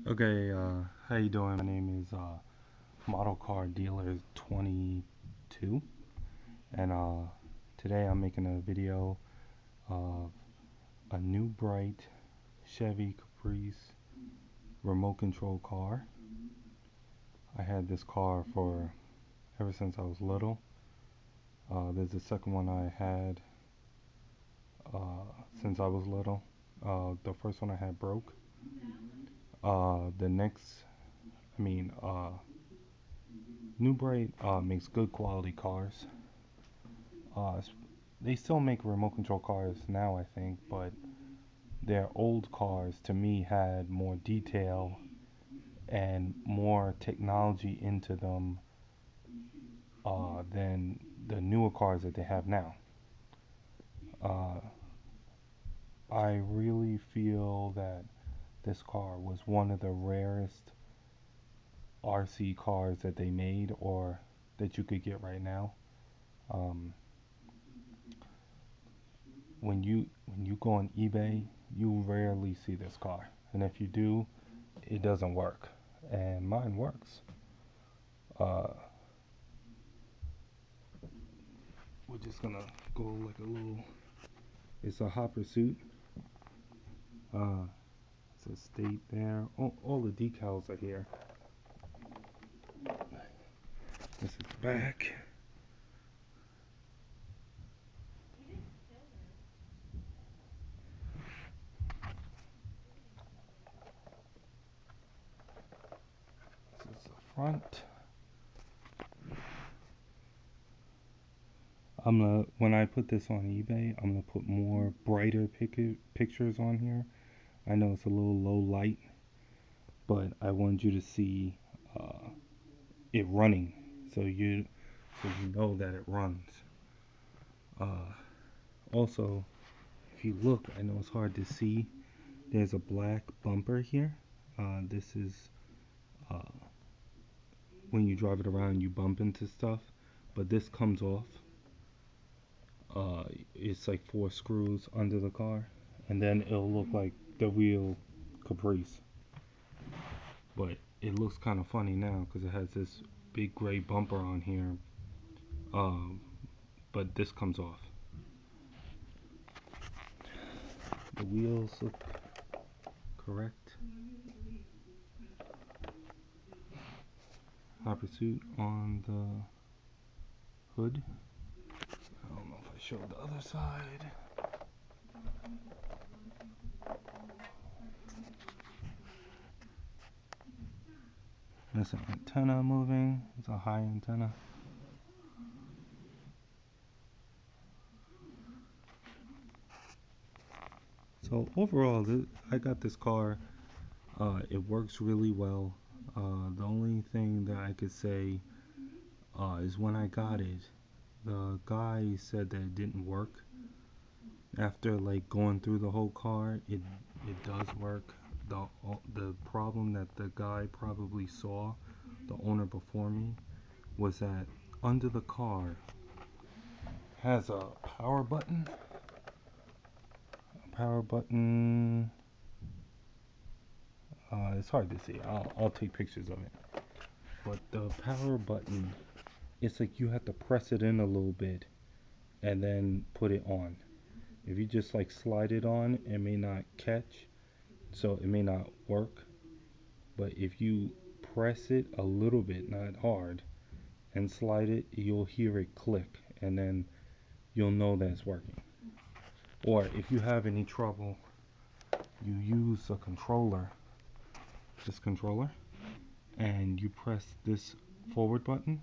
Okay, how you doing? My name is Model Car Dealer 22, and today I'm making a video of a new bright Chevy Caprice remote control car. I had this car for ever since I was little. There's a second one I had since I was little. The first one I had broke. The next, I mean, New Bright makes good quality cars. Uh, they still make remote control cars now, I think, but their old cars to me had more detail and more technology into them than the newer cars that they have now. Uh, I really feel that this car was one of the rarest RC cars that they made or that you could get right now. Um, when you go on eBay, you rarely see this car, and if you do, it doesn't work. And mine works. Uh, we're just gonna go like a little. It's a hot pursuit. Uh, it's a state there. All the decals are here. This is the back. This is the front. When I put this on eBay, I'm gonna put more brighter pictures on here. I know it's a little low light, but I wanted you to see uh, it running, so you know that it runs. Uh, Also, if you look, I know it's hard to see. There's a black bumper here. This is uh, when you drive it around, you bump into stuff, but this comes off. It's like 4 screws under the car, and then it'll look like the real Caprice. But it looks kind of funny now because it has this big gray bumper on here. Um, but this comes off. The wheels look correct. Hot pursuit on the hood. I don't know if I showed the other side. There's an antenna moving. It's a high antenna. So overall, I got this car. It works really well. The only thing that I could say is when I got it, the guy said that it didn't work. After like going through the whole car, it does work. The problem that the guy probably saw, the owner before me, was that under the car has a power button. Power button. It's hard to see. I'll take pictures of it. But the power button, it's like you have to press it in a little bit and then put it on. If you just like slide it on, it may not catch, so it may not work. But if you press it a little bit, not hard, and slide it, you'll hear it click, and then you'll know that it's working. Or if you have any trouble, you use a controller, this controller, and you press this forward button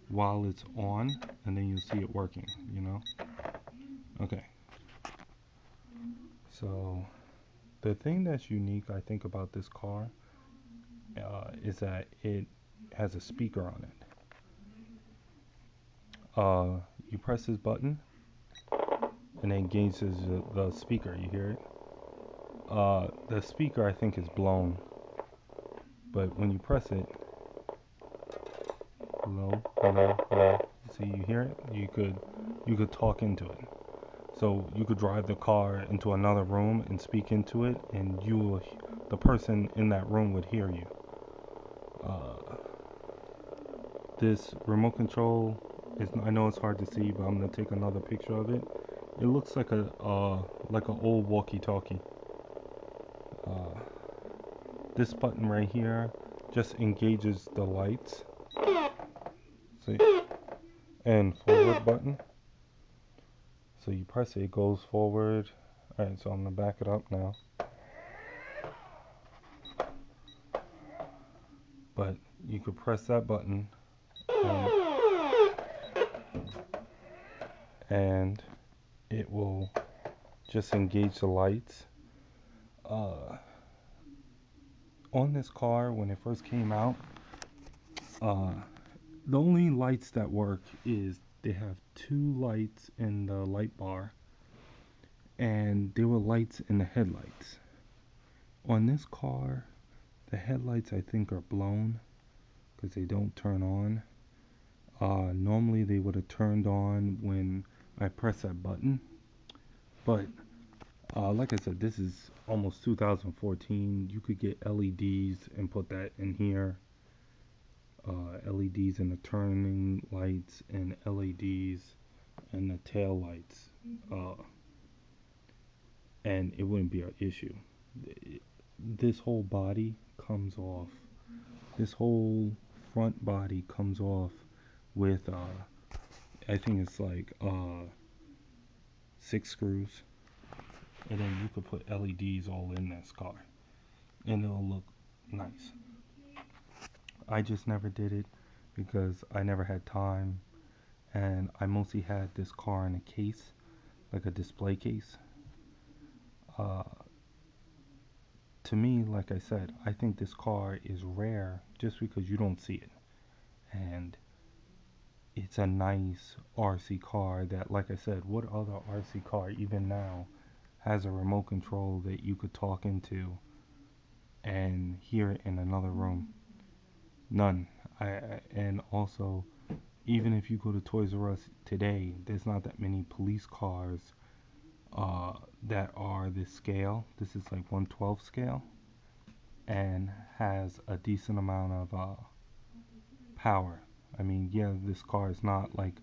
while it's on, and then you'll see it working, you know? Okay. So the thing that's unique, I think, about this car is that it has a speaker on it. You press this button, and it engages the speaker. You hear it? The speaker, I think, is blown, but when you press it, hello, hello, hello. See, you hear it? You could talk into it. So you could drive the car into another room and speak into it, and the person in that room would hear you. This remote control is, I know it's hard to see, but I'm gonna take another picture of it. It looks like a like an old walkie-talkie. This button right here just engages the lights. See? And forward button. So you press it, it goes forward. Alright, so I'm gonna back it up now. But you could press that button and it will just engage the lights. On this car, when it first came out, the only lights that work is they have two lights in the light bar, and there were lights in the headlights. On this car, the headlights I think are blown because they don't turn on. Normally they would have turned on when I press that button, but like I said, this is almost 2014. You could get LEDs and put that in here. LEDs in the turning lights and LEDs and the tail lights, and it wouldn't be an issue. This whole body comes off. This whole front body comes off with I think it's like 6 screws, and then you could put LEDs all in this car, and it'll look nice. I just never did it because I never had time, and I mostly had this car in a case, like a display case. To me, like I said, I think this car is rare just because you don't see it, and it's a nice RC car that, like I said, what other RC car even now has a remote control that you could talk into and hear it in another room? None. And also, even if you go to Toys R Us today, there's not that many police cars that are this scale. This is like 1/12 scale and has a decent amount of power. I mean, yeah, this car is not like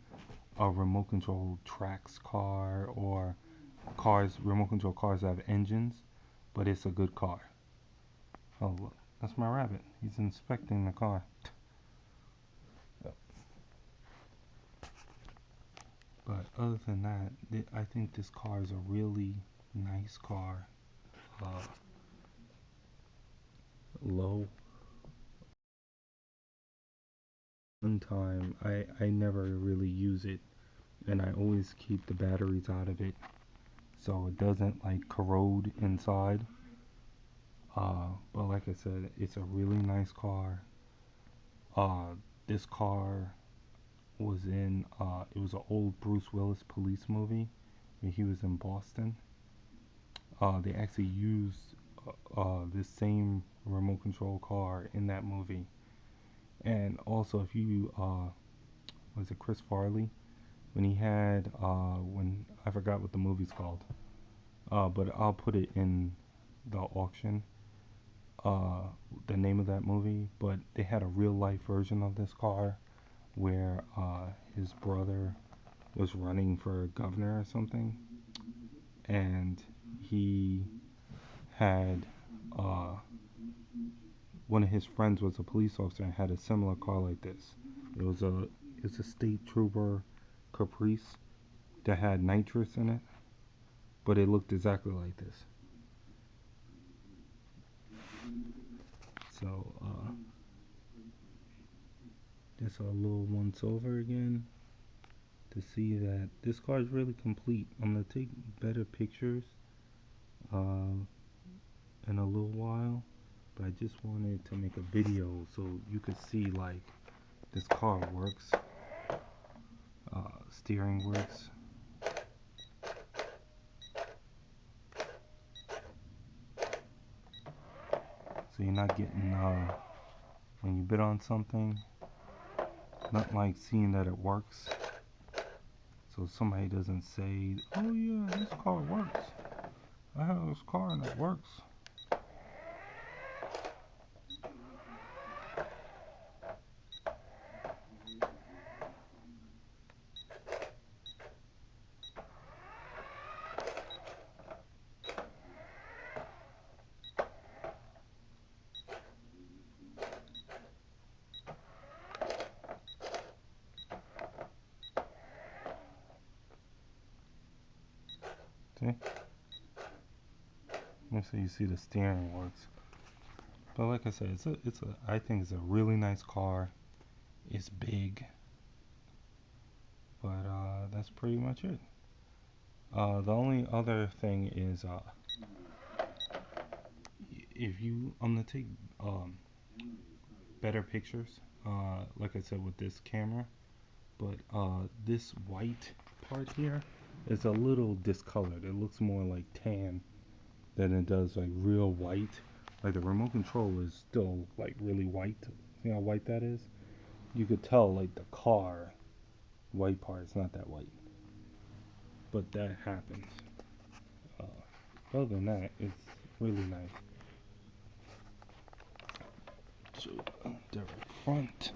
a remote control tracks car or remote control cars that have engines, but it's a good car. Oh, look, that's my rabbit. He's inspecting the car. But other than that, I think this car is a really nice car. Low. One time, I never really use it, and I always keep the batteries out of it so it doesn't like corrode inside. But like I said, it's a really nice car. This car was in, it was an old Bruce Willis police movie where he was in Boston. They actually used this same remote control car in that movie. And also, if you, was it Chris Farley? When he had, when, I forgot what the movie's called, but I'll put it in the auction, the name of that movie, but they had a real life version of this car where his brother was running for governor or something, and he had one of his friends was a police officer and had a similar car like this. It's a state trooper Caprice that had nitrous in it, but it looked exactly like this. So just a little once over again to see that this car is really complete. I'm gonna take better pictures in a little while, but I just wanted to make a video so you could see like this car works, steering works. So you're not getting when you bid on something, not like seeing that it works. So somebody doesn't say, oh yeah, this car works. I have this car and it works. See? Let's see, you see the steering works. But like I said, I think it's a really nice car. It's big. But that's pretty much it. The only other thing is if I'm gonna take better pictures, like I said with this camera, but this white part here is a little discolored. It looks more like tan than it does like real white. Like the remote control is still like really white. See how white that is? You could tell like the car white part is not that white, but that happens. Other than that, it's really nice. So the front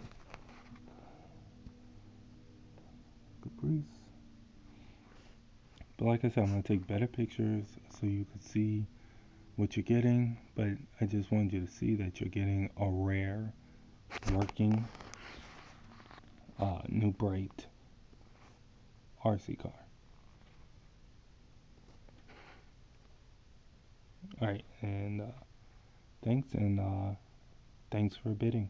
Caprice. But like I said, I'm gonna take better pictures so you can see what you're getting. But I just wanted you to see that you're getting a rare, working, new bright RC car. Alright, and thanks for bidding.